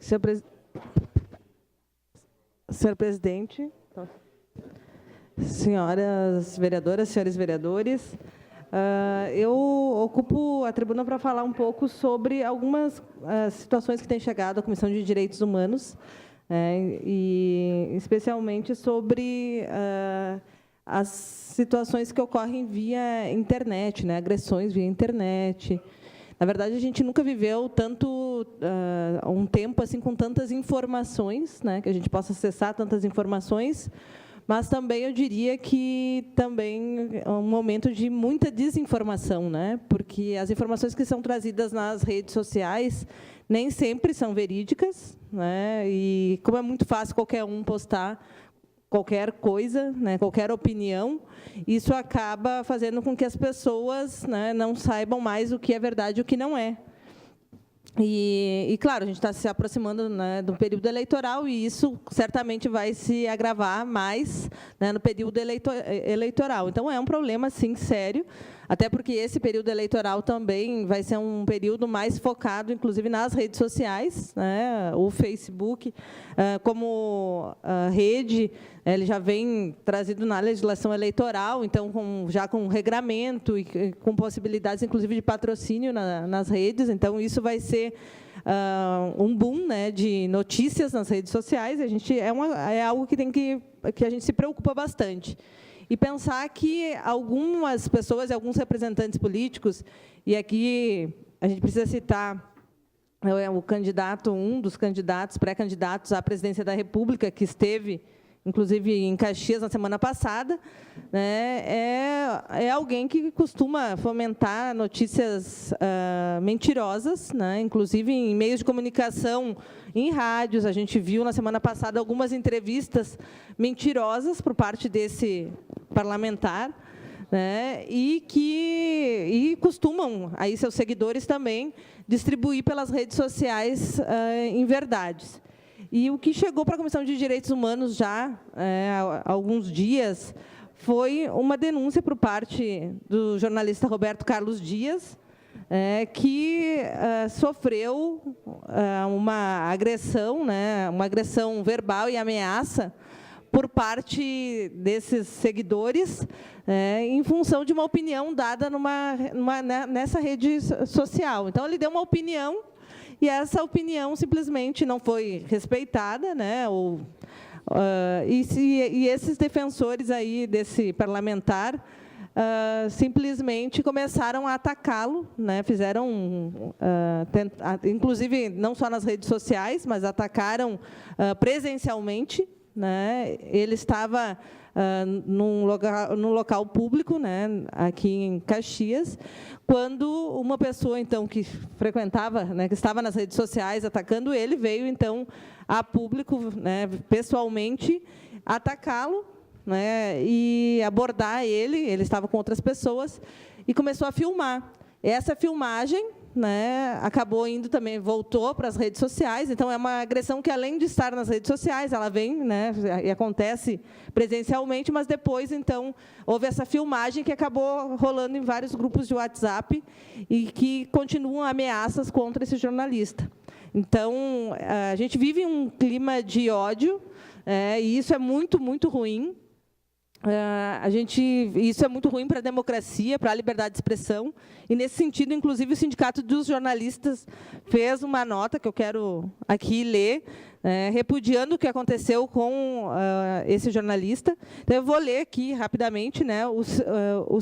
Senhor presidente, senhoras vereadoras, senhores vereadores, eu ocupo a tribuna para falar um pouco sobre algumas situações que têm chegado à Comissão de Direitos Humanos, e especialmente sobre as situações que ocorrem via internet, agressões via internet. Na verdade, a gente nunca viveu tanto um tempo assim com tantas informações, que a gente possa acessar tantas informações, mas também eu diria que também é um momento de muita desinformação, porque as informações que são trazidas nas redes sociais nem sempre são verídicas, e como é muito fácil qualquer um postar qualquer coisa, qualquer opinião, isso acaba fazendo com que as pessoas não saibam mais o que é verdade e o que não é. E claro, a gente está se aproximando do período eleitoral, e isso certamente vai se agravar mais no período eleitoral. Então, é um problema, sim, sério, até porque esse período eleitoral também vai ser um período mais focado, inclusive, nas redes sociais. O Facebook, como rede, ele já vem trazido na legislação eleitoral, então, já com regramento e com possibilidades, inclusive, de patrocínio nas redes. Então, isso vai ser um boom de notícias nas redes sociais. A gente é algo que a gente se preocupa bastante. E pensar que algumas pessoas e alguns representantes políticos, e aqui a gente precisa citar o candidato, um dos candidatos, pré-candidatos à presidência da República, que esteve, inclusive, em Caxias na semana passada, é alguém que costuma fomentar notícias mentirosas, inclusive em meios de comunicação, em rádios. A gente viu na semana passada algumas entrevistas mentirosas por parte desse parlamentar, e costumam, aí seus seguidores também, distribuir pelas redes sociais inverdades. E o que chegou para a Comissão de Direitos Humanos já há alguns dias foi uma denúncia por parte do jornalista Roberto Carlos Dias, que sofreu uma agressão verbal e ameaça por parte desses seguidores, em função de uma opinião dada nessa rede social. Então, ele deu uma opinião, e essa opinião simplesmente não foi respeitada, e esses defensores aí desse parlamentar simplesmente começaram a atacá-lo, fizeram, inclusive, não só nas redes sociais, mas atacaram presencialmente. Ele estava num local público, aqui em Caxias, quando uma pessoa, então, que frequentava, que estava nas redes sociais atacando ele, veio, então, a público, pessoalmente, atacá-lo, e abordar ele estava com outras pessoas, e começou a filmar. Essa filmagem acabou indo também, voltou para as redes sociais. Então, é uma agressão que, além de estar nas redes sociais, ela vem, e acontece presencialmente, mas depois, então, houve essa filmagem que acabou rolando em vários grupos de WhatsApp e que continuam ameaças contra esse jornalista. Então, a gente vive um clima de ódio, e isso é muito, muito ruim. Isso é muito ruim para a democracia, para a liberdade de expressão, e, nesse sentido, inclusive, o Sindicato dos Jornalistas fez uma nota, que eu quero aqui ler, repudiando o que aconteceu com esse jornalista. Então, eu vou ler aqui, rapidamente. O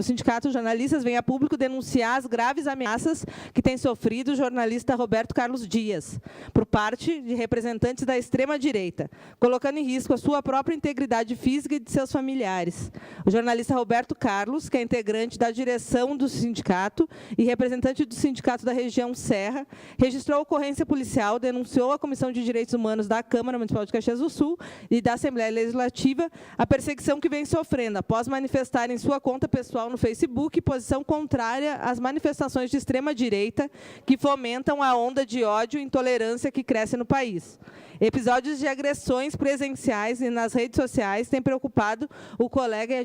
Sindicato dos Jornalistas vem a público denunciar as graves ameaças que tem sofrido o jornalista Roberto Carlos Dias, por parte de representantes da extrema-direita, colocando em risco a sua própria integridade física e de seus familiares. O jornalista Roberto Carlos, que é integrante da direção do sindicato e representante do sindicato da região Serra, registrou a ocorrência policial, denunciou à Comissão de Direitos Humanos da Câmara Municipal de Caxias do Sul e da Assembleia Legislativa a perseguição que vem sofrendo após manifestar em sua conta pessoal no Facebook posição contrária às manifestações de extrema-direita que fomentam a onda de ódio e intolerância que cresce no país. Episódios de agressões presenciais e nas redes sociais têm preocupado o colega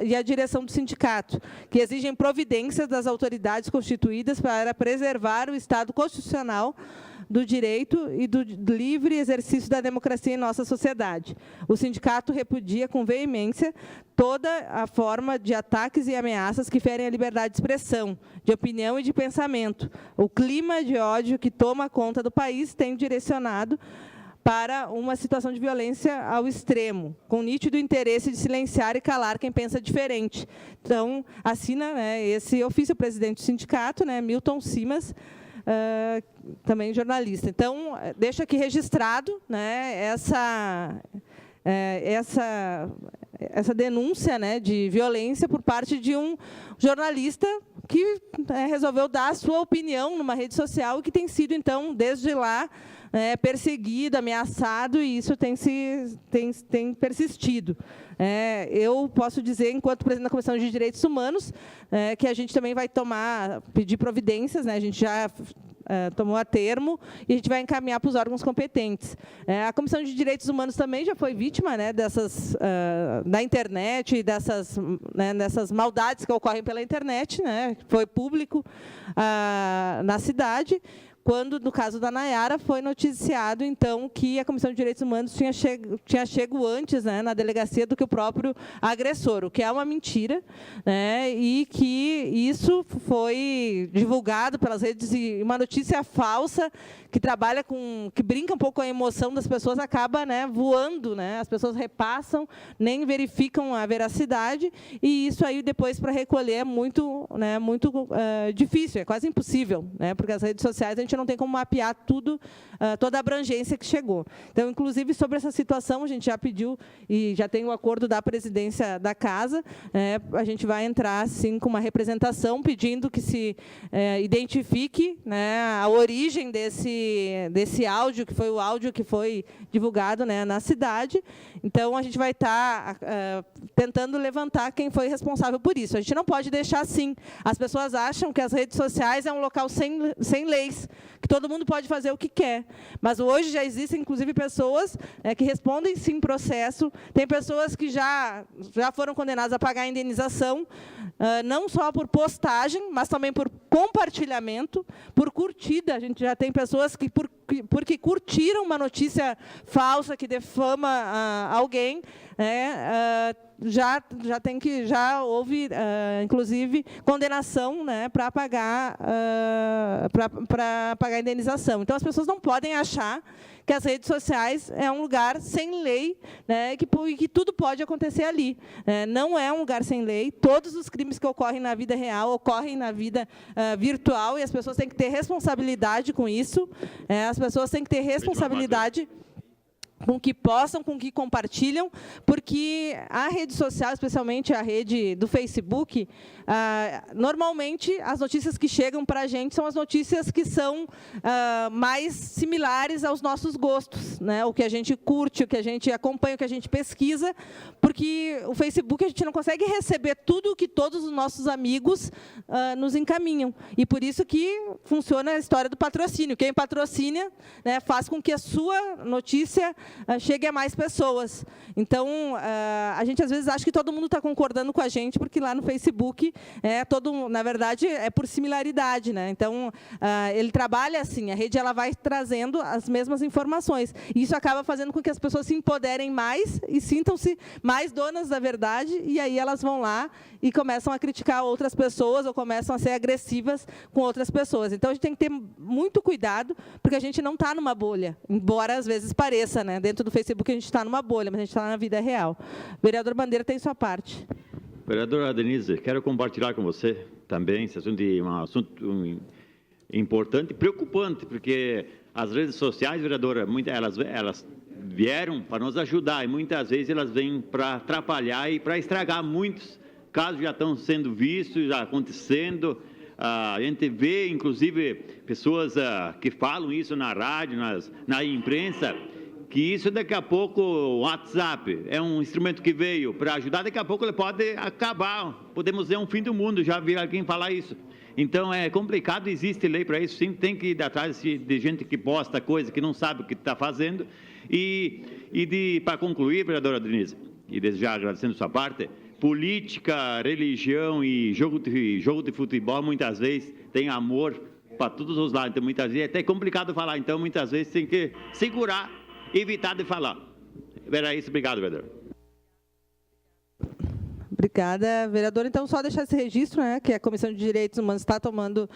e a direção do sindicato, que exigem providências das autoridades constituídas para preservar o Estado constitucional do direito e do livre exercício da democracia em nossa sociedade. O sindicato repudia com veemência toda a forma de ataques e ameaças que ferem a liberdade de expressão, de opinião e de pensamento. O clima de ódio que toma conta do país tem direcionado para uma situação de violência ao extremo, com nítido interesse de silenciar e calar quem pensa diferente. Então, assina, né, esse ofício o presidente do sindicato, né, Milton Simas, também jornalista. Então, deixo aqui registrado, né, essa denúncia, né, de violência por parte de um jornalista que resolveu dar a sua opinião numa rede social e que tem sido, então, desde lá, perseguido, ameaçado, e isso tem persistido. Eu posso dizer, enquanto presidente da Comissão de Direitos Humanos, que a gente também vai pedir providências, né? A gente já tomou a termo e a gente vai encaminhar para os órgãos competentes. A Comissão de Direitos Humanos também já foi vítima, né, da internet e dessas maldades que ocorrem pela internet, né? Foi público na cidade, quando, no caso da Nayara, foi noticiado, então, que a Comissão de Direitos Humanos tinha chego antes, né, na delegacia do que o próprio agressor, o que é uma mentira, né, e que isso foi divulgado pelas redes, e uma notícia falsa que brinca um pouco com a emoção das pessoas, acaba, né, voando, né, as pessoas repassam, nem verificam a veracidade, e isso aí depois para recolher é muito difícil, é quase impossível, né, porque as redes sociais a gente não tem como mapear tudo, toda a abrangência que chegou. Então, inclusive, sobre essa situação, a gente já pediu, e já tem o acordo da presidência da Casa, a gente vai entrar, sim, com uma representação, pedindo que se identifique, né, a origem desse áudio, que foi o áudio que foi divulgado, né, na cidade. Então, a gente vai estar tentando levantar quem foi responsável por isso. A gente não pode deixar assim. As pessoas acham que as redes sociais é um local sem leis, que todo mundo pode fazer o que quer. Mas hoje já existem, inclusive, pessoas que respondem, sim, processo. Tem pessoas que já foram condenadas a pagar a indenização, não só por postagem, mas também por compartilhamento, por curtida. A gente já tem pessoas que, porque curtiram uma notícia falsa que defama alguém, já houve, inclusive, condenação, né, para pagar a indenização. Então, as pessoas não podem achar que as redes sociais é um lugar sem lei, né, e que tudo pode acontecer ali. Não é um lugar sem lei. Todos os crimes que ocorrem na vida real ocorrem na vida virtual, e as pessoas têm que ter responsabilidade com isso. As pessoas têm que ter responsabilidade com o que possam, com o que compartilham, porque a rede social, especialmente a rede do Facebook, normalmente as notícias que chegam para a gente são as notícias que são mais similares aos nossos gostos, né? O que a gente curte, o que a gente acompanha, o que a gente pesquisa, porque o Facebook a gente não consegue receber tudo o que todos os nossos amigos nos encaminham. E por isso que funciona a história do patrocínio. Quem patrocina, né, faz com que a sua notícia chegue a mais pessoas. Então, a gente às vezes acha que todo mundo está concordando com a gente, porque lá no Facebook na verdade, é por similaridade, né? Então, ele trabalha assim, a rede ela vai trazendo as mesmas informações. E isso acaba fazendo com que as pessoas se empoderem mais e sintam-se mais donas da verdade, e aí elas vão lá e começam a criticar outras pessoas ou começam a ser agressivas com outras pessoas. Então, a gente tem que ter muito cuidado, porque a gente não está numa bolha, embora às vezes pareça, né? Dentro do Facebook a gente está numa bolha, mas a gente está na vida real. O vereador Bandeira tem sua parte. Vereadora Denise, quero compartilhar com você também esse assunto de um assunto importante e preocupante, porque as redes sociais, vereadora, elas vieram para nos ajudar e muitas vezes elas vêm para atrapalhar e para estragar. Muitos casos já estão sendo vistos, já acontecendo. A gente vê, inclusive, pessoas que falam isso na rádio, na imprensa, que isso daqui a pouco, o WhatsApp é um instrumento que veio para ajudar, daqui a pouco ele pode acabar, podemos ver um fim do mundo, já vi alguém falar isso. Então é complicado, existe lei para isso, sim, tem que ir atrás de gente que posta coisa, que não sabe o que está fazendo, E para concluir, vereadora Denise, e desde já agradecendo sua parte, política, religião e jogo de futebol, muitas vezes, tem amor para todos os lados. Então, muitas vezes é até complicado falar. Então, muitas vezes, tem que segurar, evitar de falar. Era isso. Obrigado, vereador. Obrigada, vereador. Então, só deixar esse registro, né, que a Comissão de Direitos Humanos está tomando,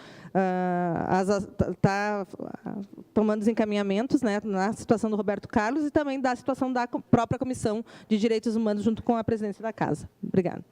tomando os encaminhamentos, né, na situação do Roberto Carlos e também da situação da própria Comissão de Direitos Humanos, junto com a presidência da Casa. Obrigada.